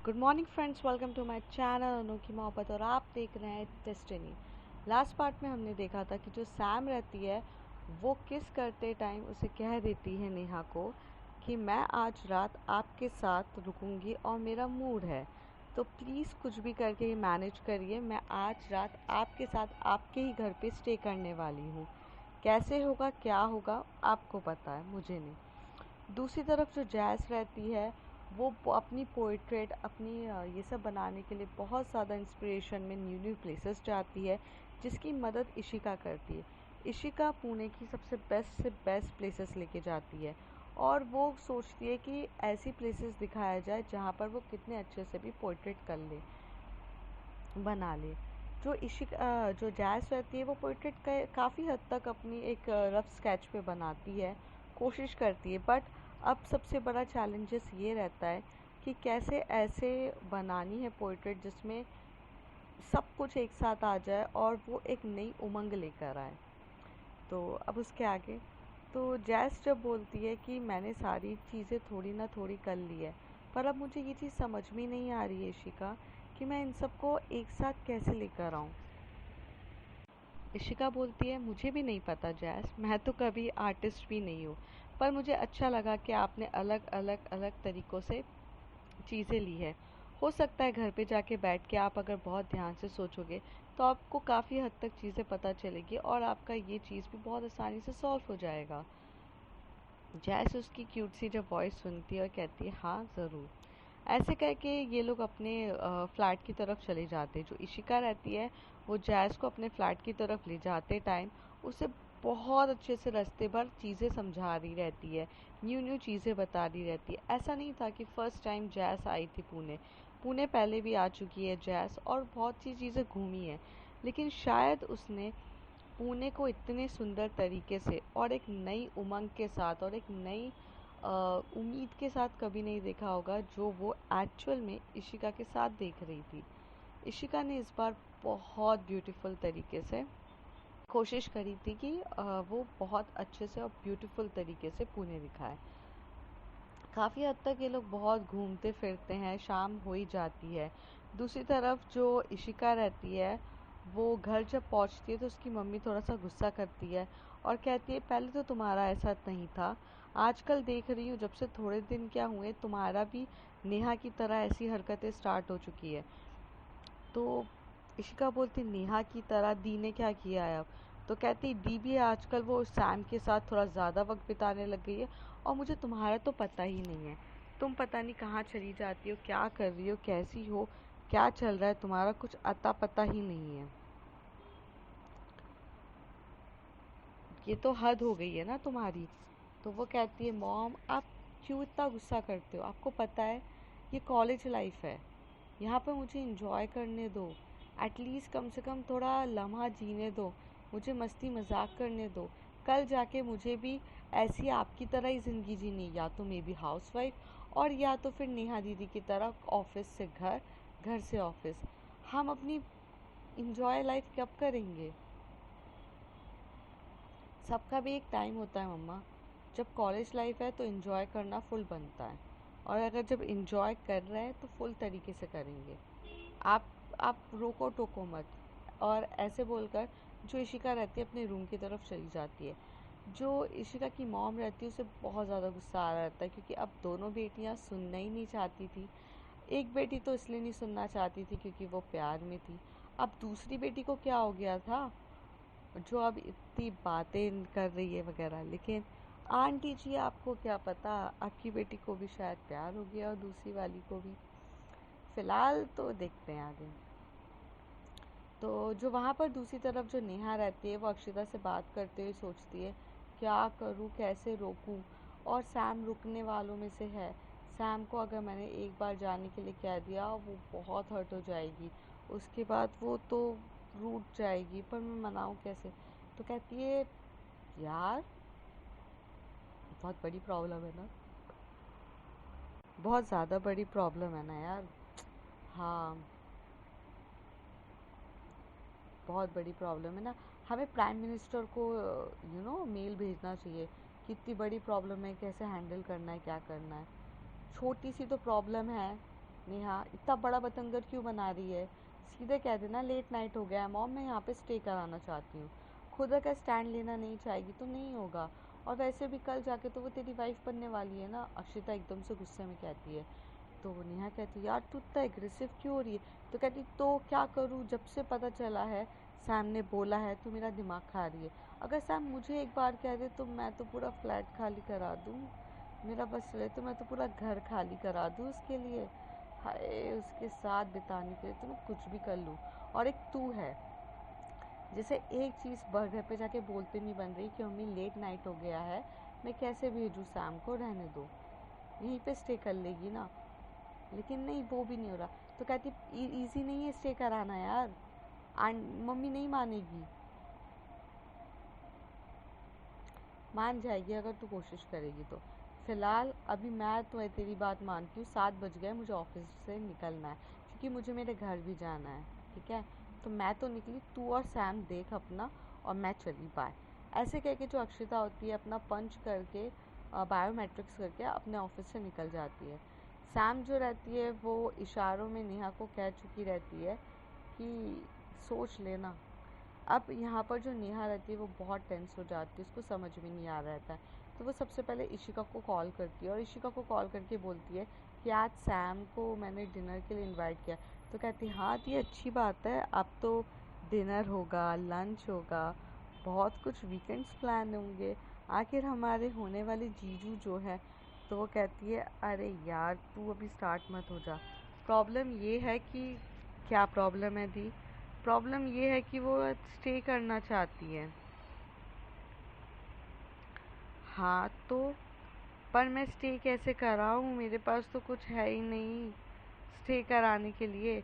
Good morning friends, welcome to my channel अनोखी मोहब्बत। और आप देख रहे हैं डेस्टिनी। लास्ट पार्ट में हमने देखा था कि जो सैम रहती है वो किस करते टाइम उसे कह देती है नेहा को कि मैं आज रात आपके साथ रुकूंगी और मेरा मूड है, तो प्लीज़ कुछ भी करके मैनेज करिए, मैं आज रात आपके साथ आपके ही घर पे स्टे करने वाली हूँ। कैसे होगा क्या होगा आपको पता है, मुझे नहीं। दूसरी तरफ जो जैस रहती है वो अपनी पोइट्रेट ये सब बनाने के लिए बहुत ज़्यादा इंस्पिरेशन में न्यू न्यू प्लेसेस जाती है, जिसकी मदद इशिका करती है। इशिका पुणे की सबसे बेस्ट से बेस्ट प्लेसेस लेके जाती है और वो सोचती है कि ऐसी प्लेसेस दिखाया जाए जहाँ पर वो कितने अच्छे से भी पोइट्रेट कर ले, बना ले। जो जैस रहती है वो पोइट्रेट काफ़ी हद तक अपनी एक रफ स्केच पे बनाती है, कोशिश करती है, बट अब सबसे बड़ा चैलेंजेस ये रहता है कि कैसे ऐसे बनानी है पोइट्रेट जिसमें सब कुछ एक साथ आ जाए और वो एक नई उमंग लेकर आए। तो अब उसके आगे तो जैस जब बोलती है कि मैंने सारी चीज़ें थोड़ी ना थोड़ी कर ली है, पर अब मुझे ये चीज़ समझ में नहीं आ रही है इशिका कि मैं इन सबको एक साथ कैसे लेकर आऊँ। इशिका बोलती है मुझे भी नहीं पता जैस, मैं तो कभी आर्टिस्ट भी नहीं हूँ, पर मुझे अच्छा लगा कि आपने अलग अलग अलग तरीक़ों से चीज़ें ली है। हो सकता है घर पे जाके बैठ के आप अगर बहुत ध्यान से सोचोगे तो आपको काफ़ी हद तक चीज़ें पता चलेगी और आपका ये चीज़ भी बहुत आसानी से सॉल्व हो जाएगा। जैस उसकी क्यूट सी जब वॉइस सुनती है और कहती है हाँ ज़रूर। ऐसे करके ये लोग अपने फ्लैट की तरफ चले जाते हैं। जो इशिका रहती है वो जैस को अपने फ्लैट की तरफ ले जाते टाइम उसे बहुत अच्छे से रास्ते भर चीज़ें समझा रही रहती है, न्यू न्यू चीज़ें बता रही रहती है। ऐसा नहीं था कि फ़र्स्ट टाइम जैस आई थी पुणे, पुणे पहले भी आ चुकी है जैस और बहुत सी चीज़ें घूमी है, लेकिन शायद उसने पुणे को इतने सुंदर तरीके से और एक नई उमंग के साथ और एक नई उम्मीद के साथ कभी नहीं देखा होगा जो वो एक्चुअल में इशिका के साथ देख रही थी। इशिका ने इस बार बहुत ब्यूटीफुल तरीके से कोशिश करी थी कि वो बहुत अच्छे से और ब्यूटीफुल तरीके से पुणे दिखाए। काफ़ी हद तक ये लोग बहुत घूमते फिरते हैं, शाम हो ही जाती है। दूसरी तरफ जो इशिका रहती है वो घर जब पहुंचती है तो उसकी मम्मी थोड़ा सा गुस्सा करती है और कहती है पहले तो तुम्हारा ऐसा नहीं था, आजकल देख रही हूँ जब से थोड़े दिन क्या हुए तुम्हारा भी नेहा की तरह ऐसी हरकतें स्टार्ट हो चुकी है। तो इशिका बोलती नेहा की तरह दी ने क्या किया है अब? तो कहती दी भी आजकल वो सैम के साथ थोड़ा ज़्यादा वक्त बिताने लग गई है और मुझे तुम्हारा तो पता ही नहीं है, तुम पता नहीं कहाँ चली जाती हो, क्या कर रही हो, कैसी हो, क्या चल रहा है, तुम्हारा कुछ अता पता ही नहीं है। ये तो हद हो गई है ना तुम्हारी। तो वो कहती है मॉम आप क्यों इतना गुस्सा करते हो, आपको पता है ये कॉलेज लाइफ है, यहाँ पे मुझे इंजॉय करने दो, एटलीस्ट कम से कम थोड़ा लम्हा जीने दो, मुझे मस्ती मजाक करने दो। कल जाके मुझे भी ऐसी आपकी तरह ही ज़िंदगी जीनी, या तो मे बी हाउसवाइफ और या तो फिर नेहा दीदी की तरह ऑफिस से घर, घर से ऑफिस। हम अपनी इंजॉय लाइफ कब करेंगे? सबका भी एक टाइम होता है मम्मा, जब कॉलेज लाइफ है तो इन्जॉय करना फुल बनता है, और अगर जब इन्जॉय कर रहे हैं तो फुल तरीके से करेंगे। आप आप रोको टोको मत। और ऐसे बोलकर जो इशिका रहती है अपने रूम की तरफ चली जाती है। जो इशिका की मॉम रहती है उसे बहुत ज़्यादा गुस्सा आ रहा रहता है, क्योंकि अब दोनों बेटियां सुनना ही नहीं चाहती थी। एक बेटी तो इसलिए नहीं सुनना चाहती थी क्योंकि वो प्यार में थी, अब दूसरी बेटी को क्या हो गया था जो अब इतनी बातें कर रही है वगैरह। लेकिन आंटी जी आपको क्या पता, आपकी बेटी को भी शायद प्यार हो गया और दूसरी वाली को भी। फिलहाल तो देखते हैं आगे। तो जो वहाँ पर दूसरी तरफ जो नेहा रहती है वो अक्षिता से बात करते हुए सोचती है क्या करूँ, कैसे रोकूँ, और सैम रुकने वालों में से है। सैम को अगर मैंने एक बार जाने के लिए कह दिया वो बहुत हर्ट हो जाएगी, उसके बाद वो तो रूठ जाएगी, पर मैं मनाऊँ कैसे? तो कहती है यार बहुत बड़ी प्रॉब्लम है ना, बहुत ज़्यादा बड़ी प्रॉब्लम है ना यार। हाँ बहुत बड़ी प्रॉब्लम है ना, हमें प्राइम मिनिस्टर को मेल भेजना चाहिए कि इतनी बड़ी प्रॉब्लम है, कैसे हैंडल करना है, क्या करना है। छोटी सी तो प्रॉब्लम है, नेहा इतना बड़ा बतंगड़ क्यों बना रही है, सीधे कह देना लेट नाइट हो गया है मॉम, मैं यहाँ पे स्टे कराना चाहती हूँ। खुद अगर स्टैंड लेना नहीं चाहेगी तो नहीं होगा। और वैसे भी कल जाके तो वो तेरी वाइफ बनने वाली है ना, अक्षिता एकदम से गुस्से में कहती है। तो नेहा कहती है यार तू इतना एग्रेसिव क्यों हो रही है। तो कहती तो क्या करूँ, जब से पता चला है सैम ने बोला है तो मेरा दिमाग खा रही है। अगर सैम मुझे एक बार कह दे तो मैं तो पूरा फ्लैट खाली करा दूँ, मेरा बस रहे तो मैं तो पूरा घर खाली करा दूँ उसके लिए। हाय उसके साथ बिताने के लिए तो मैं कुछ भी कर लूँ। और एक तू है जैसे एक चीज़ घर पे जाके बोलते नहीं बन रही कि मम्मी लेट नाइट हो गया है, मैं कैसे भेजूँ सैम को, रहने दो यहीं पे स्टे कर लेगी ना। लेकिन नहीं, वो भी नहीं हो रहा। तो कहती इजी नहीं है स्टे कराना यार, मम्मी नहीं मानेगी। मान जाएगी अगर तू कोशिश करेगी तो। फ़िलहाल अभी मैं तो तेरी बात मानती हूँ, 7 बज गए, मुझे ऑफिस से निकलना है क्योंकि मुझे मेरे घर भी जाना है, ठीक है। तो मैं तो निकली, तू और सैम देख अपना, और मैं चली बाय। ऐसे कह के जो अक्षिता होती है अपना पंच करके बायोमेट्रिक्स करके अपने ऑफिस से निकल जाती है। सैम जो रहती है वो इशारों में नेहा को कह चुकी रहती है कि सोच लेना। अब यहाँ पर जो नेहा रहती है वो बहुत टेंस हो जाती है, उसको समझ में नहीं आ रहा था। तो वो सबसे पहले इशिका को कॉल करती है और इशिका को कॉल करके बोलती है कि आज सैम को मैंने डिनर के लिए इनवाइट किया। तो कहती है हाँ तो ये अच्छी बात है, अब तो डिनर होगा, लंच होगा, बहुत कुछ वीकेंड्स प्लान होंगे, आखिर हमारे होने वाले जीजू जो है। तो वो कहती है अरे यार तू अभी स्टार्ट मत हो जा, प्रॉब्लम ये है कि क्या प्रॉब्लम है दी, प्रॉब्लम ये है कि वो स्टे करना चाहती है। हाँ तो पर मैं स्टे कैसे कराऊँ, मेरे पास तो कुछ है ही नहीं स्टे कराने के लिए।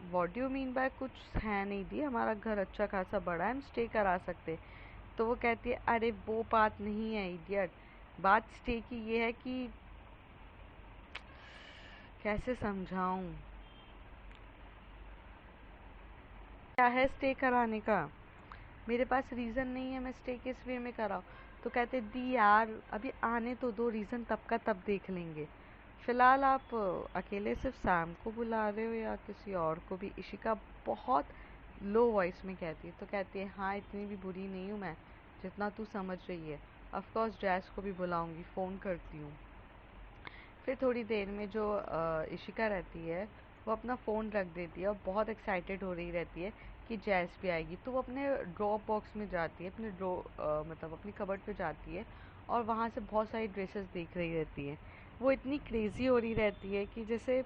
What do you mean by कुछ है नहीं दी, हमारा घर अच्छा खासा बड़ा है, हम स्टे करा सकते। तो वो कहती है अरे वो बात नहीं है इडियट, बात स्टे की ये है कि कैसे समझाऊँ, क्या है स्टे कराने का, मेरे पास रीज़न नहीं है मैं स्टे किस वे में कराऊँ। तो कहते दी यार अभी आने तो दो, रीज़न तब का तब देख लेंगे, फ़िलहाल आप अकेले सिर्फ सैम को बुला रहे हो या किसी और को भी। इशिका बहुत लो वॉइस में कहती है। तो कहती है हाँ इतनी भी बुरी नहीं हूँ मैं जितना तू समझ रही है, ऑफ कोर्स जैस को भी बुलाऊंगी, फ़ोन करती हूँ। फिर थोड़ी देर में जो इशिका रहती है वो अपना फ़ोन रख देती है और बहुत एक्साइटेड हो रही रहती है कि जैस भी आएगी। तो वो अपने ड्रॉप बॉक्स में जाती है, अपने मतलब अपनी कबर्ड पे जाती है और वहाँ से बहुत सारी ड्रेसेस देख रही रहती है। वो इतनी क्रेज़ी हो रही रहती है कि जैसे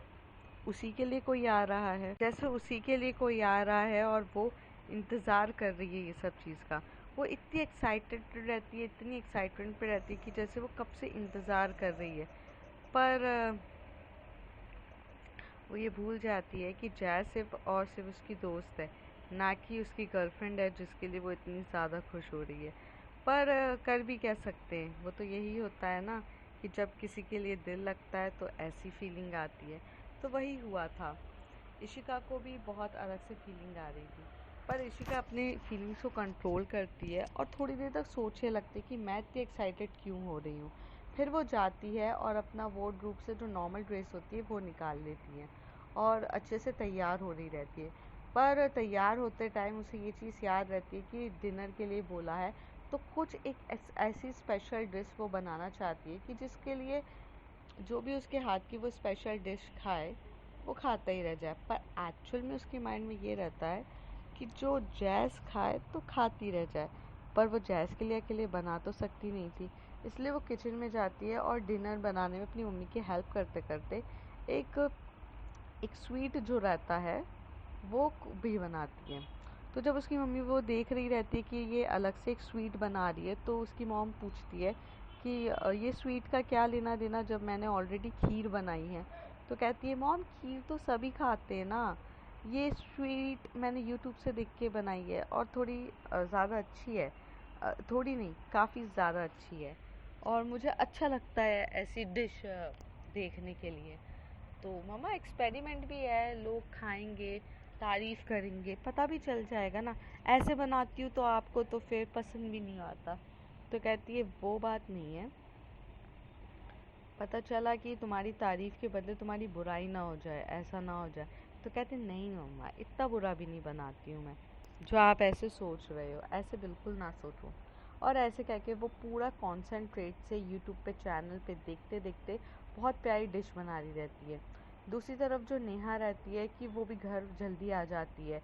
उसी के लिए कोई आ रहा है, जैसे उसी के लिए कोई आ रहा है और वो इंतज़ार कर रही है ये सब चीज़ का। वो इतनी एक्साइटेड रहती है, इतनी एक्साइटमेंट पे रहती है कि जैसे वो कब से इंतज़ार कर रही है। पर वो ये भूल जाती है कि जय सिर्फ और सिर्फ उसकी दोस्त है, ना कि उसकी गर्लफ्रेंड है जिसके लिए वो इतनी ज़्यादा खुश हो रही है। पर कर भी कह सकते हैं, वो तो यही होता है ना कि जब किसी के लिए दिल लगता है तो ऐसी फीलिंग आती है। तो वही हुआ था, इशिका को भी बहुत अलग से फीलिंग आ रही थी। पर इशिका अपने फीलिंग्स को कंट्रोल करती है और थोड़ी देर तक सोचने लगती है कि मैं इतनी एक्साइटेड क्यों हो रही हूँ। फिर वो जाती है और अपना वार्डरोब से जो नॉर्मल ड्रेस होती है वो निकाल लेती है और अच्छे से तैयार हो रही रहती है। पर तैयार होते टाइम उसे ये चीज़ याद रहती है कि डिनर के लिए बोला है, तो कुछ एक ऐसी स्पेशल डिश वो बनाना चाहती है कि जिसके लिए जो भी उसके हाथ की वो स्पेशल डिश खाए वो खाता ही रह जाए। पर एक्चुअल में उसके माइंड में ये रहता है कि जो जैज़ खाए तो खाती रह जाए। पर वो जैज़ के लिए अकेले बना तो सकती नहीं थी, इसलिए वो किचन में जाती है और डिनर बनाने में अपनी मम्मी की हेल्प करते करते एक एक स्वीट जो रहता है वो भी बनाती है। तो जब उसकी मम्मी वो देख रही रहती है कि ये अलग से एक स्वीट बना रही है तो उसकी मॉम पूछती है कि ये स्वीट का क्या लेना देना जब मैंने ऑलरेडी खीर बनाई है। तो कहती है मॉम खीर तो सभी खाते हैं ना, ये स्वीट मैंने यूट्यूब से देख के बनाई है और थोड़ी ज़्यादा अच्छी है, थोड़ी नहीं काफ़ी ज़्यादा अच्छी है और मुझे अच्छा लगता है ऐसी डिश देखने के लिए। तो मम्मा एक्सपेरिमेंट भी है, लोग खाएंगे, तारीफ़ करेंगे, पता भी चल जाएगा ना, ऐसे बनाती हूँ तो आपको तो फिर पसंद भी नहीं आता। तो कहती है वो बात नहीं है, पता चला कि तुम्हारी तारीफ़ के बदले तुम्हारी बुराई ना हो जाए, ऐसा ना हो जाए। तो कहते नहीं मम्मा, इतना बुरा भी नहीं बनाती हूँ मैं, जो आप ऐसे सोच रहे हो, ऐसे बिल्कुल ना सोचो। और ऐसे कह के वो पूरा कॉन्सेंट्रेट से यूट्यूब पे चैनल पे देखते देखते बहुत प्यारी डिश बना रही रहती है। दूसरी तरफ जो नेहा रहती है कि वो भी घर जल्दी आ जाती है।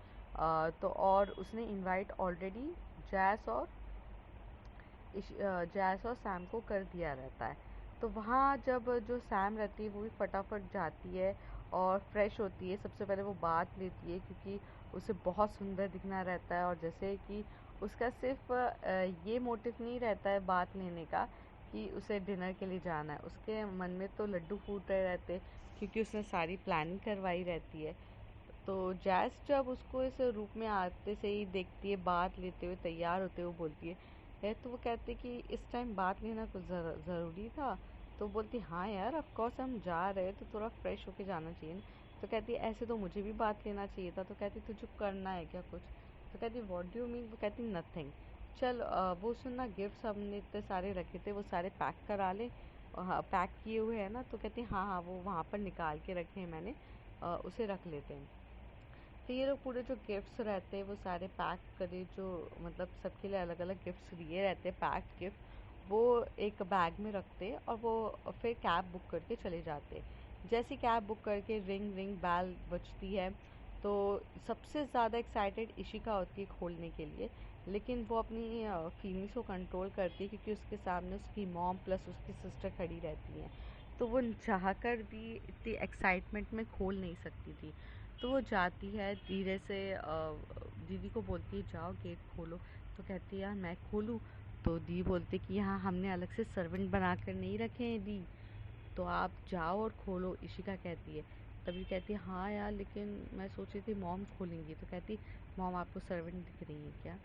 तो और उसने इनवाइट ऑलरेडी जैस और जैस और सैम को कर दिया रहता है। तो वहाँ जब जो सैम रहती है वो भी फटाफट जाती है और फ्रेश होती है। सबसे पहले वो बात लेती है क्योंकि उसे बहुत सुंदर दिखना रहता है, और जैसे कि उसका सिर्फ ये मोटिव नहीं रहता है बात लेने का कि उसे डिनर के लिए जाना है। उसके मन में तो लड्डू फूट रहे रहते क्योंकि उसने सारी प्लानिंग करवाई रहती है। तो जैस जब उसको इस रूप में आते से ही देखती है, बात लेते हुए तैयार होते हुए बोलती है तो वो कहते कि इस टाइम बात लेना कुछ ज़रूरी था। तो बोलती हाँ यार, ऑफ कोर्स हम जा रहे हैं तो थोड़ा फ्रेश होके जाना चाहिए ना। तो कहती है ऐसे तो मुझे भी बात लेना चाहिए था। तो कहती तुझे करना है क्या कुछ? तो कहती व्हाट डू यू मीन? वो कहती नथिंग। चल वो सुनना, गिफ्ट्स हमने इतने सारे रखे थे वो सारे पैक करा ले। हाँ पैक किए हुए हैं ना? तो कहती हाँ हाँ, वो वहाँ पर निकाल के रखे हैं मैंने, उसे रख लेते हैं। तो ये लोग पूरे जो गिफ्ट्स रहते हैं वो सारे पैक करे, जो मतलब सबके लिए अलग अलग गिफ्ट्स दिए रहते हैं, पैक्ड गिफ्ट, वो एक बैग में रखते और वो फिर कैब बुक करके चले जाते। जैसे कैब बुक करके रिंग रिंग बैल बजती है तो सबसे ज़्यादा एक्साइटेड इशिका होती है खोलने के लिए, लेकिन वो अपनी फीलिंग्स को कंट्रोल करती है क्योंकि उसके सामने उसकी मॉम प्लस उसकी सिस्टर खड़ी रहती हैं। तो वो चाहकर भी इतनी एक्साइटमेंट में खोल नहीं सकती थी। तो वो जाती है धीरे से, दीदी को बोलती है जाओ गेट खोलो। तो कहती है यार मैं खोलूँ? तो दी बोलती कि यहाँ हमने अलग से सर्वेंट बना कर नहीं रखे हैं दी, तो आप जाओ और खोलो, इशिका कहती है। तभी कहती है हाँ यार, लेकिन मैं सोची थी मॉम खोलेंगी। तो कहती मॉम आपको सर्वेंट दिख रही है क्या?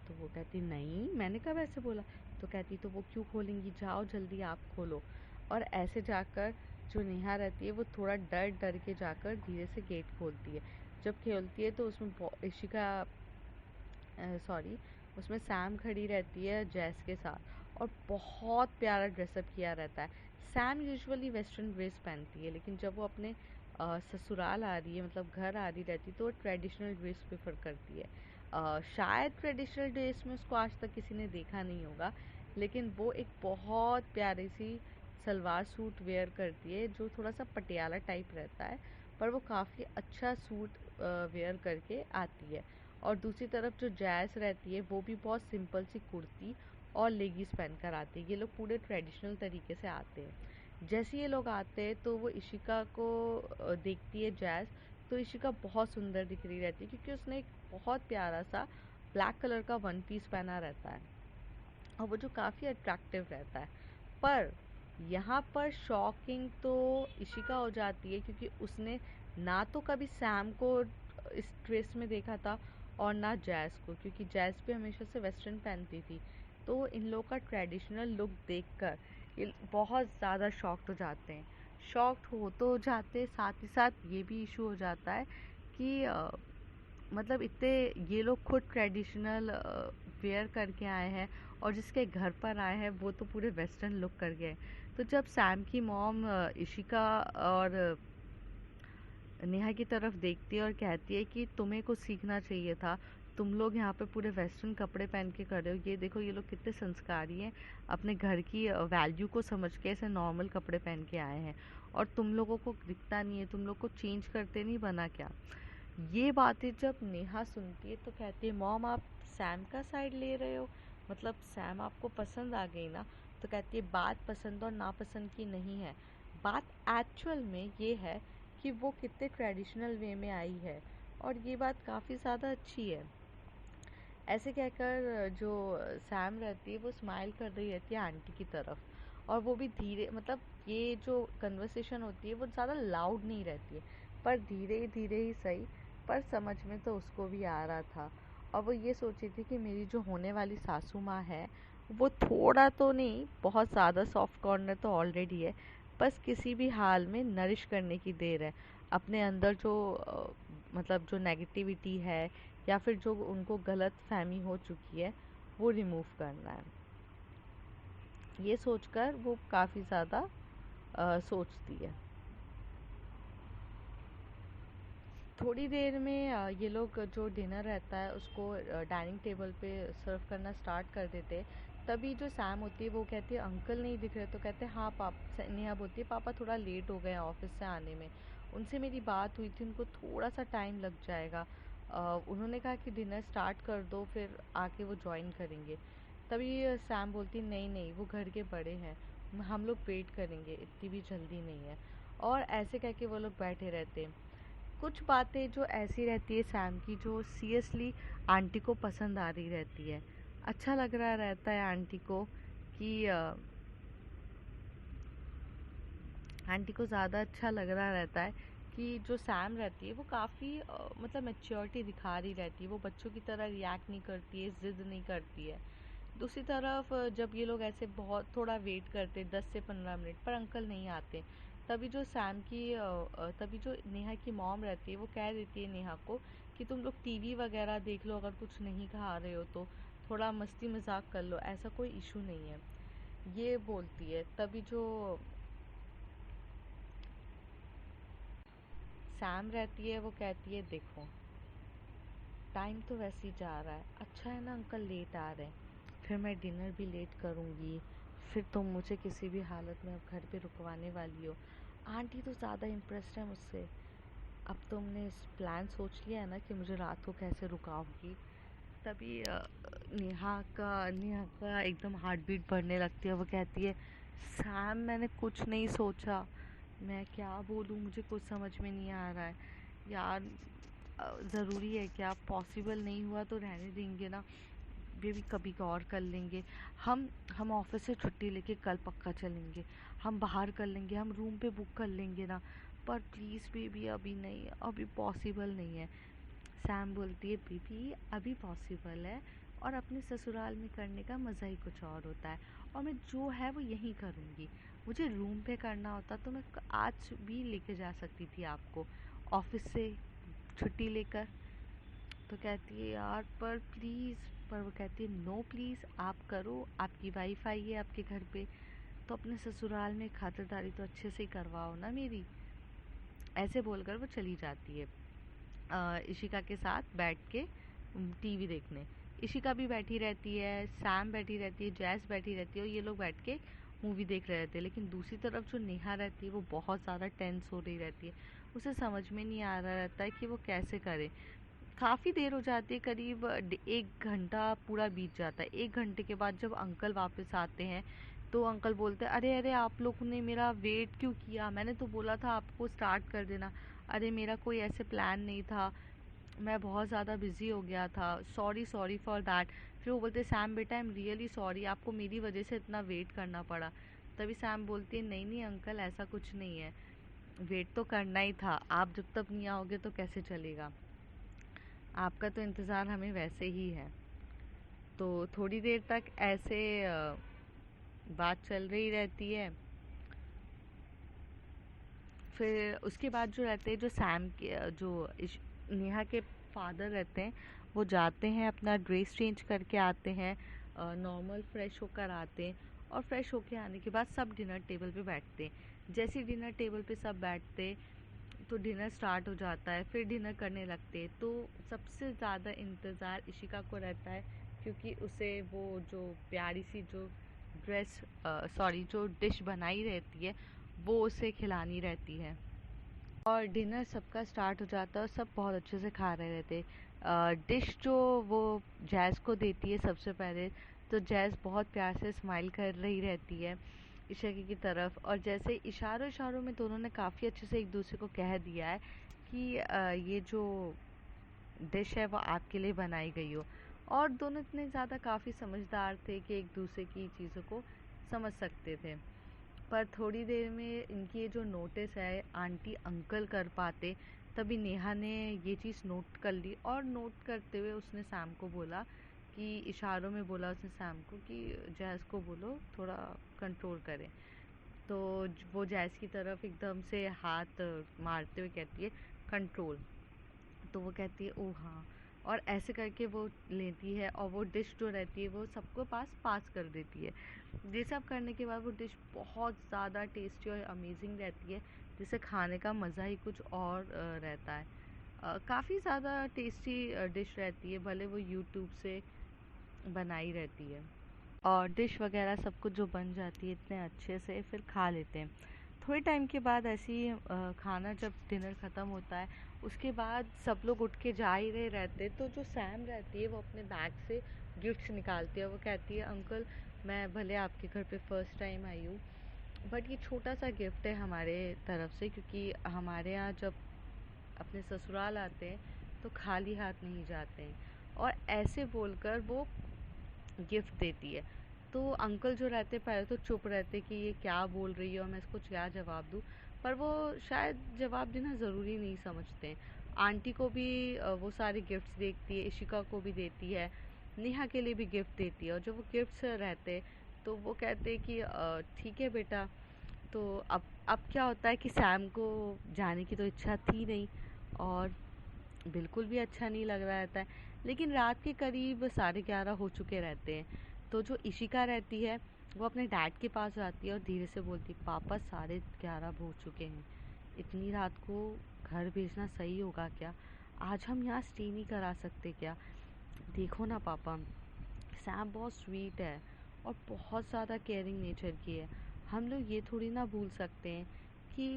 तो वो कहती नहीं, मैंने कब ऐसे बोला? तो कहती तो वो क्यों खोलेंगी, जाओ जल्दी आप खोलो। और ऐसे जाकर जो नेहा रहती है वो थोड़ा डर डर के जाकर धीरे से गेट खोलती है। जब खोलती है तो उसमें इशिका, सॉरी, उसमें सैम खड़ी रहती है जैस के साथ, और बहुत प्यारा ड्रेसअप किया रहता है। सैम यूजुअली वेस्टर्न ड्रेस पहनती है, लेकिन जब वो अपने ससुराल आ रही है, मतलब घर आ रही रहती है, तो वो ट्रेडिशनल ड्रेस प्रेफर करती है। शायद ट्रेडिशनल ड्रेस में उसको आज तक किसी ने देखा नहीं होगा, लेकिन वो एक बहुत प्यारी सी सलवार सूट वेयर करती है जो थोड़ा सा पटियाला टाइप रहता है, पर वो काफ़ी अच्छा सूट वेयर करके आती है। और दूसरी तरफ जो जैस रहती है वो भी बहुत सिंपल सी कुर्ती और लेगीज पहन कर आती है। ये लोग पूरे ट्रेडिशनल तरीके से आते हैं। जैसे ये लोग आते हैं तो वो इशिका को देखती है जैस, तो इशिका बहुत सुंदर दिख रही रहती है क्योंकि उसने एक बहुत प्यारा सा ब्लैक कलर का वन पीस पहना रहता है और वो जो काफ़ी अट्रैक्टिव रहता है। पर यहाँ पर शॉकिंग तो इशिका हो जाती है क्योंकि उसने ना तो कभी सैम को इस ड्रेस में देखा था और ना जैस को, क्योंकि जैस भी हमेशा से वेस्टर्न पहनती थी। तो इन लोग का ट्रेडिशनल लुक देखकर ये बहुत ज़्यादा शॉक्ड हो जाते हैं। शॉक्ड हो तो हो जाते, साथ ही साथ ये भी इशू हो जाता है कि मतलब इतने ये लोग खुद ट्रेडिशनल वेयर करके आए हैं और जिसके घर पर आए हैं वो तो पूरे वेस्टर्न लुक कर गए। तो जब सैम की मॉम इशिका और नेहा की तरफ देखती है और कहती है कि तुम्हें कुछ सीखना चाहिए था, तुम लोग यहाँ पे पूरे वेस्टर्न कपड़े पहन के कर रहे हो, ये देखो ये लोग कितने संस्कारी हैं, अपने घर की वैल्यू को समझ के ऐसे नॉर्मल कपड़े पहन के आए हैं, और तुम लोगों को दिखता नहीं है, तुम लोग को चेंज करते नहीं बना क्या? ये बातें जब नेहा सुनती है तो कहती है मॉम आप सैम का साइड ले रहे हो, मतलब सैम आपको पसंद आ गई ना? तो कहती है बात पसंद और नापसंद की नहीं है, बात एक्चुअल में ये है कि वो कितने ट्रेडिशनल वे में आई है, और ये बात काफ़ी ज़्यादा अच्छी है। ऐसे कहकर जो सैम रहती है वो स्माइल कर रही रहती है आंटी की तरफ, और वो भी धीरे, मतलब ये जो कन्वर्सेशन होती है वो ज़्यादा लाउड नहीं रहती है, पर धीरे धीरे ही सही, पर समझ में तो उसको भी आ रहा था। और वो ये सोची थी कि मेरी जो होने वाली सासू माँ है वो थोड़ा तो नहीं, बहुत ज़्यादा सॉफ्ट कॉर्नर तो ऑलरेडी है, बस किसी भी हाल में नरिश करने की देर है। अपने अंदर जो मतलब जो नेगेटिविटी है या फिर जो उनको गलत फहमी हो चुकी है वो रिमूव करना है। ये सोचकर वो काफ़ी ज़्यादा सोचती है। थोड़ी देर में ये लोग जो डिनर रहता है उसको डाइनिंग टेबल पे सर्व करना स्टार्ट कर देते हैं। तभी जो सैम होती है वो कहती है अंकल नहीं दिख रहे, तो कहते हैं हाँ नेहा बोलती है पापा थोड़ा लेट हो गए हैं ऑफिस से आने में, उनसे मेरी बात हुई थी, उनको थोड़ा सा टाइम लग जाएगा। उन्होंने कहा कि डिनर स्टार्ट कर दो फिर आके वो ज्वाइन करेंगे। तभी सैम बोलती नहीं नहीं वो घर के बड़े हैं, हम लोग वेट करेंगे, इतनी भी जल्दी नहीं है। और ऐसे कह के वो लोग बैठे रहते हैं। कुछ बातें जो ऐसी रहती है सैम की जो सीरियसली आंटी को पसंद आ रही रहती है। अच्छा लग रहा रहता है आंटी को कि आंटी को ज़्यादा अच्छा लग रहा रहता है कि जो सैम रहती है वो काफ़ी मतलब मैच्योरिटी दिखा रही रहती है, वो बच्चों की तरह रिएक्ट नहीं करती है, ज़िद नहीं करती है। दूसरी तरफ जब ये लोग ऐसे बहुत थोड़ा वेट करते 10 से 15 मिनट पर अंकल नहीं आते, तभी जो तभी जो नेहा की मॉम रहती है वो कह देती है नेहा को कि तुम लोग टीवी वगैरह देख लो, अगर कुछ नहीं खा रहे हो तो थोड़ा मस्ती मजाक कर लो, ऐसा कोई इशू नहीं है, ये बोलती है। तभी जो सैम रहती है वो कहती है देखो टाइम तो वैसे ही जा रहा है, अच्छा है ना अंकल लेट आ रहे हैं, फिर मैं डिनर भी लेट करूँगी, फिर तुम मुझे किसी भी हालत में अब घर पे रुकवाने वाली हो। आंटी तो ज़्यादा इम्प्रेस्ड है मुझसे। अब तुमने इस प्लान सोच लिया है ना कि मुझे रात को कैसे रुकाओगी। तभी नेहा का एकदम हार्ट बीट बढ़ने लगती है, वो कहती है सैम मैंने कुछ नहीं सोचा, मैं क्या बोलूँ, मुझे कुछ समझ में नहीं आ रहा है यार। ज़रूरी है क्या, पॉसिबल नहीं हुआ तो रहने देंगे ना, ये भी कभी और कर लेंगे। हम ऑफिस से छुट्टी लेके कल पक्का चलेंगे, हम बाहर कर लेंगे, हम रूम पे बुक कर लेंगे ना, पर प्लीज़ बेबी अभी नहीं, अभी पॉसिबल नहीं है। सैम बोलती है बेबी अभी पॉसिबल है, और अपने ससुराल में करने का मज़ा ही कुछ और होता है, और मैं जो है वो यहीं करूँगी। मुझे रूम पे करना होता तो मैं आज भी लेके जा सकती थी आपको ऑफिस से छुट्टी लेकर। तो कहती है यार पर प्लीज़, पर वो कहती है नो प्लीज़ आप करो, आपकी वाइफ आई है आपके घर पे, तो अपने ससुराल में खातिरदारी तो अच्छे से ही करवाओ ना मेरी। ऐसे बोलकर वो चली जाती है इशिका के साथ बैठ के टीवी देखने। इशिका भी बैठी रहती है, सैम बैठी रहती है, जैस बैठी रहती है, और ये लोग बैठ के मूवी देख रहे रहते हैं। लेकिन दूसरी तरफ जो नेहा रहती है वो बहुत ज़्यादा टेंस हो रही रहती है, उसे समझ में नहीं आ रहा रहता है कि वो कैसे करे। काफ़ी देर हो जाती है, करीब 1 घंटा पूरा बीत जाता है। 1 घंटे के बाद जब अंकल वापस आते हैं तो अंकल बोलते हैं अरे अरे आप लोगों ने मेरा वेट क्यों किया, मैंने तो बोला था आपको स्टार्ट कर देना। अरे मेरा कोई ऐसे प्लान नहीं था, मैं बहुत ज़्यादा बिज़ी हो गया था, सॉरी सॉरी फॉर दैट। फिर वो बोलते सैम बेटा आई एम रियली सॉरी, आपको मेरी वजह से इतना वेट करना पड़ा। तभी सैम बोलती है नहीं नहीं अंकल ऐसा कुछ नहीं है, वेट तो करना ही था, आप जब तक नहीं आओगे तो कैसे चलेगा, आपका तो इंतज़ार हमें वैसे ही है। तो थोड़ी देर तक ऐसे बात चल रही रहती है। फिर उसके बाद जो रहते हैं, जो सैम के नेहा के फादर रहते हैं, वो जाते हैं अपना ड्रेस चेंज करके आते हैं, नॉर्मल फ्रेश होकर आते हैं, और फ्रेश होके आने के बाद सब डिनर टेबल पे बैठते हैं। जैसे ही डिनर टेबल पे सब बैठते तो डिनर स्टार्ट हो जाता है, फिर डिनर करने लगते हैं। तो सबसे ज़्यादा इंतज़ार इशिका को रहता है, क्योंकि उसे वो जो प्यारी सी जो जो डिश बनाई रहती है वो उसे खिलानी रहती है। और डिनर सबका स्टार्ट हो जाता है और सब बहुत अच्छे से खा रहे रहते। डिश जो वो जैज़ को देती है सबसे पहले, तो जैज़ बहुत प्यार से स्माइल कर रही रहती है इशिका की तरफ, और जैसे इशारों इशारों में दोनों ने काफ़ी अच्छे से एक दूसरे को कह दिया है कि ये जो डिश है वो आपके लिए बनाई गई हो। और दोनों इतने ज़्यादा काफ़ी समझदार थे कि एक दूसरे की चीज़ों को समझ सकते थे। पर थोड़ी देर में इनकी ये जो नोटिस है आंटी अंकल कर पाते, तभी नेहा ने ये चीज़ नोट कर ली, और नोट करते हुए उसने सैम को बोला कि इशारों में बोला उसने सैम को कि जैज़ को बोलो थोड़ा कंट्रोल करें। तो वो जैज़ की तरफ एकदम से हाथ मारते हुए कहती है कंट्रोल। तो वो कहती है ओह हाँ, और ऐसे करके वो लेती है और वो डिश जो रहती है वो सबको पास कर देती है। ये सब करने के बाद वो डिश बहुत ज़्यादा टेस्टी और अमेजिंग रहती है, जिसे खाने का मज़ा ही कुछ और रहता है। काफ़ी ज़्यादा टेस्टी डिश रहती है, भले वो यूट्यूब से बनाई रहती है। और डिश वगैरह सब कुछ जो बन जाती है इतने अच्छे से, फिर खा लेते हैं। थोड़े टाइम के बाद ऐसे ही खाना जब डिनर ख़त्म होता है, उसके बाद सब लोग उठ के जा ही रहे रहते, तो जो सैम रहती है वो अपने बैग से गिफ्ट्स निकालती है। वो कहती है, अंकल मैं भले आपके घर पे फ़र्स्ट टाइम आई हूँ, बट ये छोटा सा गिफ्ट है हमारे तरफ से, क्योंकि हमारे यहाँ जब अपने ससुराल आते हैं तो खाली हाथ नहीं जाते हैं। और ऐसे बोलकर वो गिफ्ट देती है। तो अंकल जो रहते पहले तो चुप रहते कि ये क्या बोल रही है और मैं इसको क्या जवाब दूँ, पर वो शायद जवाब देना ज़रूरी नहीं समझते हैं। आंटी को भी वो सारे गिफ्ट्स देखती है, इशिका को भी देती है, नेहा के लिए भी गिफ्ट देती है। और जब वो गिफ्ट्स रहते तो वो कहते कि ठीक है बेटा। तो अब क्या होता है कि सैम को जाने की तो इच्छा थी नहीं, और बिल्कुल भी अच्छा नहीं लग रहा रहता है। लेकिन रात के करीब 11:30 हो चुके रहते हैं। तो जो इशिका रहती है वो अपने डैड के पास जाती है और धीरे से बोलती, पापा 11:30 हो चुके हैं, इतनी रात को घर भेजना सही होगा क्या? आज हम यहाँ स्टे नहीं करा सकते क्या? देखो ना पापा, सैम बहुत स्वीट है और बहुत ज़्यादा केयरिंग नेचर की है। हम लोग ये थोड़ी ना भूल सकते हैं कि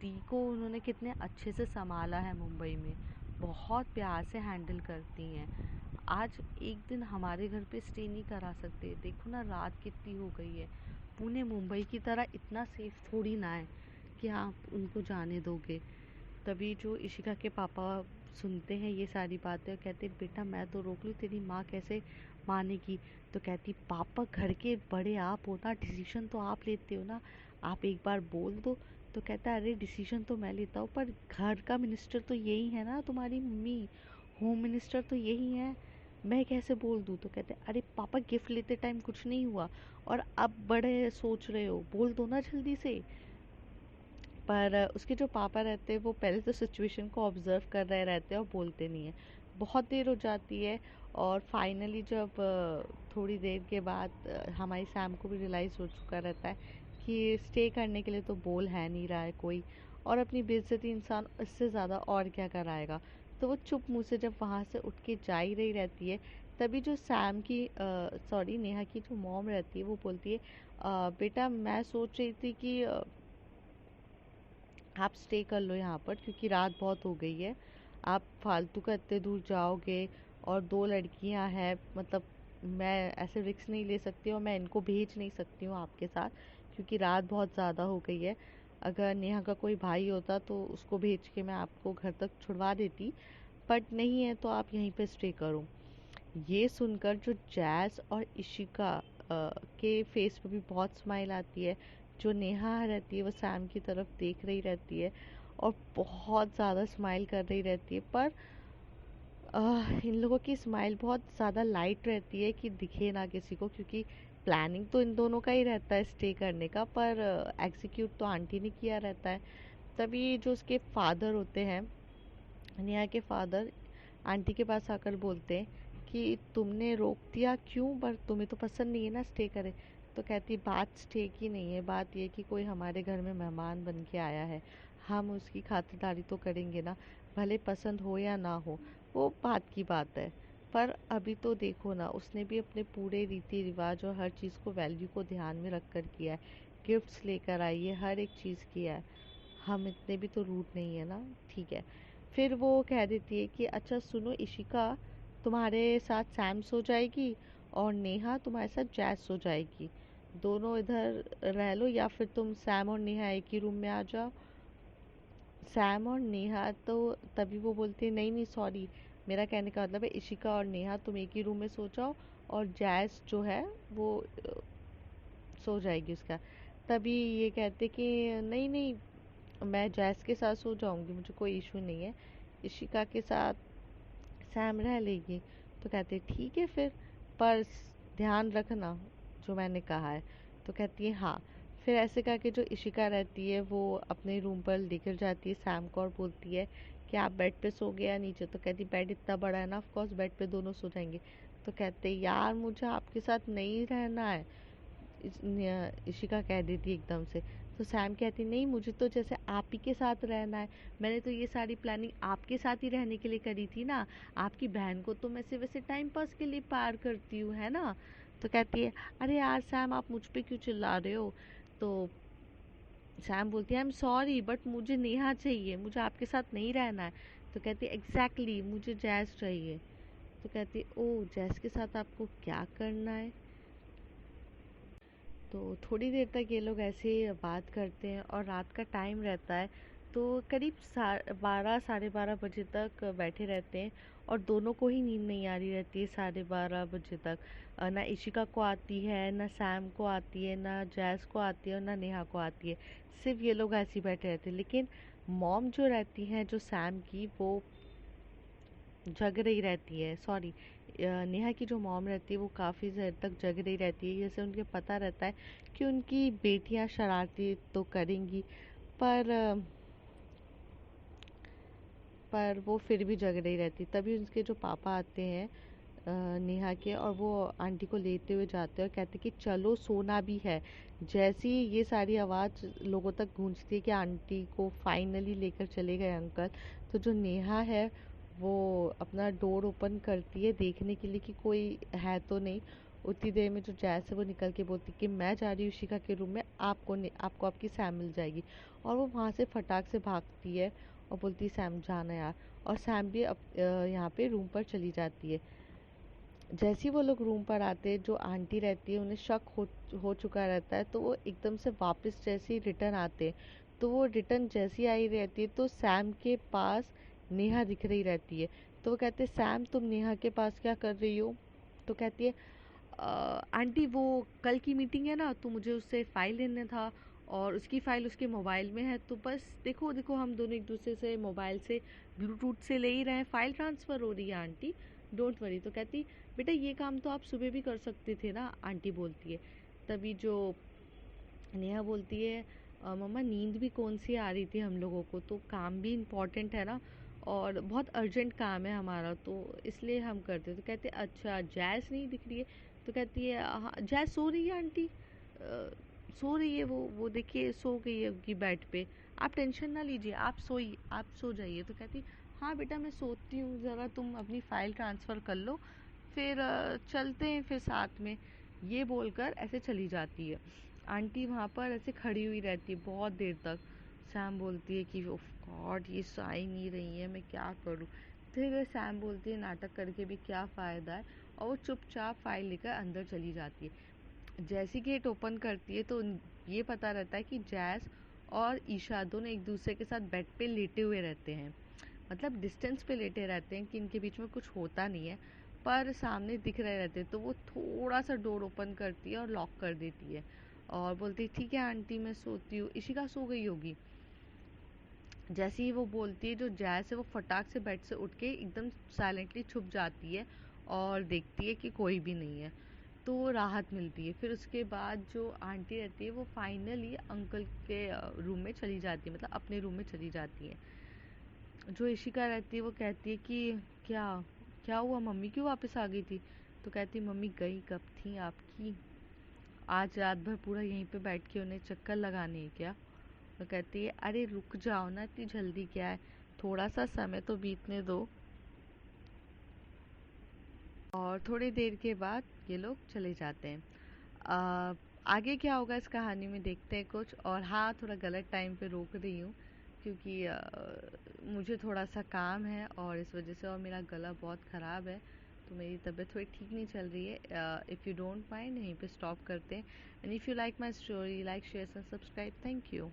डी को उन्होंने कितने अच्छे से संभाला है मुंबई में, बहुत प्यार से हैंडल करती हैं। आज एक दिन हमारे घर पे स्टे नहीं करा सकते, देखो ना रात कितनी हो गई है। पुणे मुंबई की तरह इतना सेफ थोड़ी ना है कि आप उनको जाने दोगे। तभी जो इशिका के पापा सुनते हैं ये सारी बातें और कहते, बेटा मैं तो रोक लूँ, तेरी माँ कैसे मानेगी? तो कहती, पापा घर के बड़े आप हो ना, डिसीजन तो आप लेते हो ना, आप एक बार बोल दो। तो कहता है, अरे डिसीजन तो मैं लेता हूँ, पर घर का मिनिस्टर तो यही है ना, तुम्हारी मम्मी, होम मिनिस्टर तो यही है, मैं कैसे बोल दूँ? तो कहते, अरे पापा गिफ्ट लेते टाइम कुछ नहीं हुआ और अब बड़े सोच रहे हो, बोल दो ना जल्दी से। पर उसके जो पापा रहते हैं वो पहले तो सिचुएशन को ऑब्ज़र्व कर रहे रहते हैं और बोलते नहीं हैं। बहुत देर हो जाती है और फाइनली जब थोड़ी देर के बाद हमारी सैम को भी रियलाइज़ हो चुका रहता है कि स्टे करने के लिए तो बोल है नहीं रहा है कोई, और अपनी बेइज्जती इंसान इससे ज़्यादा और क्या कराएगा। तो वो चुप मुँह से जब वहाँ से उठ के जा ही रही रहती है, तभी जो सैम की सॉरी नेहा की जो मॉम रहती है वो बोलती है, बेटा मैं सोच रही थी कि आप स्टे कर लो यहाँ पर, क्योंकि रात बहुत हो गई है, आप फालतू का इतने दूर जाओगे और दो लड़कियाँ हैं, मतलब मैं ऐसे रिस्क नहीं ले सकती और मैं इनको भेज नहीं सकती हूँ आपके साथ, क्योंकि रात बहुत ज़्यादा हो गई है। अगर नेहा का कोई भाई होता तो उसको भेज के मैं आपको घर तक छुड़वा देती, बट नहीं है तो आप यहीं पे स्टे करो। ये सुनकर जो जैज़ और इशिका के फेस पे भी बहुत स्माइल आती है। जो नेहा रहती है वो सैम की तरफ देख रही रहती है और बहुत ज़्यादा स्माइल कर रही रहती है, पर इन लोगों की स्माइल बहुत ज़्यादा लाइट रहती है कि दिखे ना किसी को, क्योंकि प्लानिंग तो इन दोनों का ही रहता है स्टे करने का, पर एग्जीक्यूट तो आंटी ने किया रहता है। तभी जो उसके फादर होते हैं, नेहा के फादर, आंटी के पास आकर बोलते हैं कि तुमने रोक दिया क्यों, पर तुम्हें तो पसंद नहीं है ना स्टे करे? तो कहती, बात स्टे की नहीं है, बात ये कि कोई हमारे घर में मेहमान बन के आया है, हम उसकी खातिरदारी तो करेंगे ना, भले पसंद हो या ना हो, वो बात की बात है। पर अभी तो देखो ना, उसने भी अपने पूरे रीति रिवाज और हर चीज़ को, वैल्यू को ध्यान में रख कर किया है, गिफ्ट्स लेकर आई है, हर एक चीज़ किया है, हम इतने भी तो रूड नहीं है ना, ठीक है। फिर वो कह देती है कि अच्छा सुनो इशिका, तुम्हारे साथ सैम सो जाएगी और नेहा तुम्हारे साथ जैस सो जाएगी, दोनों इधर रह लो, या फिर तुम सैम और नेहा एक ही रूम में आ जाओ। सैम और नेहा तो तभी वो बोलती है, नहीं नहीं सॉरी, मेरा कहने का मतलब है इशिका और नेहा तुम एक ही रूम में सो जाओ और जैस जो है वो सो जाएगी उसका। तभी ये कहते कि नहीं नहीं, मैं जैस के साथ सो जाऊंगी, मुझे कोई इशू नहीं है, इशिका के साथ सैम रह लेगी। तो कहते ठीक है फिर, पर ध्यान रखना जो मैंने कहा है। तो कहती है हाँ। फिर ऐसे करके जो इशिका रहती है वो अपने रूम पर लेकर जाती है सैम को और बोलती है कि आप बेड पे सो गया नीचे। तो कहती बेड इतना बड़ा है ना, ऑफ कोर्स बेड पे दोनों सो जाएंगे। तो कहते यार मुझे आपके साथ नहीं रहना है, इशिका कह देती एकदम से। तो सैम कहती नहीं, मुझे तो जैसे आप ही के साथ रहना है, मैंने तो ये सारी प्लानिंग आपके साथ ही रहने के लिए करी थी ना, आपकी बहन को तो मैं सिर्फ वैसे टाइम पास के लिए प्यार करती हूँ, है ना। तो कहती है अरे यार सैम आप मुझ पे क्यों चिल्ला रहे हो। तो सैम बोलती है आई एम सॉरी बट मुझे नेहा चाहिए, मुझे आपके साथ नहीं रहना है। तो कहती है एग्जैक्टली मुझे जैस चाहिए। तो कहती है ओ जैस के साथ आपको क्या करना है। तो थोड़ी देर तक ये लोग ऐसे बात करते हैं और रात का टाइम रहता है। तो करीब 12 साढ़े 12 बजे तक बैठे रहते हैं और दोनों को ही नींद नहीं आ रही रहती है 12:30 बजे तक। ना इशिका को आती है, ना सैम को आती है, ना जैस को आती है और ना नेहा को आती है। सिर्फ ये लोग ऐसे ही बैठे रहते हैं। लेकिन मॉम जो रहती है जो सैम की, वो जग रही रहती है। सॉरी, नेहा की जो मॉम रहती है वो काफ़ी देर तक जग रही रहती है। जैसे उनके पता रहता है कि उनकी बेटियां शरारती तो करेंगी, पर पर वो फिर भी जग रही रहती। तभी उनके जो पापा आते हैं नेहा के, और वो आंटी को लेते हुए जाते हैं और कहते कि चलो सोना भी है। जैसी ये सारी आवाज़ लोगों तक गूंजती है कि आंटी को फाइनली लेकर चले गए अंकल, तो जो नेहा है वो अपना डोर ओपन करती है देखने के लिए कि कोई है तो नहीं। उतनी देर में जो जैस है वो निकल के बोलती कि मैं जा रही हूँ शिखा के रूम में, आपको आपकी सैम मिल जाएगी। और वो वहाँ से फटाक से भागती है और बोलती है सैम जाना यार। और सैम भी यहाँ पे रूम पर चली जाती है। जैसे ही वो लोग रूम पर आते हैं, जो आंटी रहती है उन्हें शक हो चुका रहता है। तो वो एकदम से वापस जैसे ही रिटर्न आते हैं, तो वो रिटर्न जैसी आई रहती है तो सैम के पास नेहा दिख रही रहती है। तो वो कहते हैं सैम तुम नेहा के पास क्या कर रही हो। तो कहती है आंटी वो कल की मीटिंग है ना, तो मुझे उससे फ़ाइल लेना था और उसकी फ़ाइल उसके मोबाइल में है, तो बस देखो देखो हम दोनों एक दूसरे से मोबाइल से ब्लूटूथ से ले ही रहे हैं, फ़ाइल ट्रांसफ़र हो रही है आंटी, डोंट वरी। तो कहती बेटा ये काम तो आप सुबह भी कर सकते थे ना, आंटी बोलती है। तभी जो नेहा बोलती है मम्मा नींद भी कौन सी आ रही थी हम लोगों को, तो काम भी इम्पॉर्टेंट है ना और बहुत अर्जेंट काम है हमारा, तो इसलिए हम करते। तो कहते अच्छा जैस नहीं दिख रही है। तो कहती है हाँ जैस सो रही है आंटी, सो रही है वो देखिए सो गई है उनकी बेड पे, आप टेंशन ना लीजिए, आप सो जाइए। तो कहती हाँ बेटा मैं सोती हूँ, ज़रा तुम अपनी फ़ाइल ट्रांसफ़र कर लो, फिर चलते हैं फिर साथ में। ये बोलकर ऐसे चली जाती है। आंटी वहाँ पर ऐसे खड़ी हुई रहती है बहुत देर तक। सैम बोलती है कि ओफ गॉड ये सो ही नहीं रही है, मैं क्या करूँ। फिर सैम बोलती है नाटक करके भी क्या फ़ायदा है, और वो चुपचाप फाइल लेकर अंदर चली जाती है। जैसी गेट ओपन करती है तो ये पता रहता है कि जैस और ईशा दोनों एक दूसरे के साथ बेड पे लेटे हुए रहते हैं, मतलब डिस्टेंस पे लेटे रहते हैं कि इनके बीच में कुछ होता नहीं है, पर सामने दिख रहे रहते हैं। तो वो थोड़ा सा डोर ओपन करती है और लॉक कर देती है और बोलती है ठीक है आंटी मैं सोती हूँ, इशिका सो गई होगी। जैसे ही वो बोलती है, जो जैस है वो फटाक से बेड से उठ के एकदम साइलेंटली छुप जाती है और देखती है कि कोई भी नहीं है, तो राहत मिलती है। फिर उसके बाद जो आंटी रहती है वो फाइनली अंकल के रूम में चली जाती है, मतलब अपने रूम में चली जाती है। जो इशिका रहती है वो कहती है कि क्या क्या हुआ, मम्मी क्यों वापस आ गई थी। तो कहती मम्मी गई कब थी आपकी, आज रात भर पूरा यहीं पे बैठ के उन्हें चक्कर लगाने हैं क्या। तो कहती है अरे रुक जाओ ना, इतनी जल्दी क्या है, थोड़ा सा समय तो बीतने दो। और थोड़ी देर के बाद ये लोग चले जाते हैं। आ, आगे क्या होगा इस कहानी में देखते हैं कुछ। और हाँ थोड़ा गलत टाइम पे रोक रही हूँ क्योंकि मुझे थोड़ा सा काम है और इस वजह से, और मेरा गला बहुत ख़राब है तो मेरी तबीयत थोड़ी ठीक नहीं चल रही है। इफ़ यू डोंट माइंड यहीं पे स्टॉप करते हैं। And if you like my story like share and subscribe. Thank you.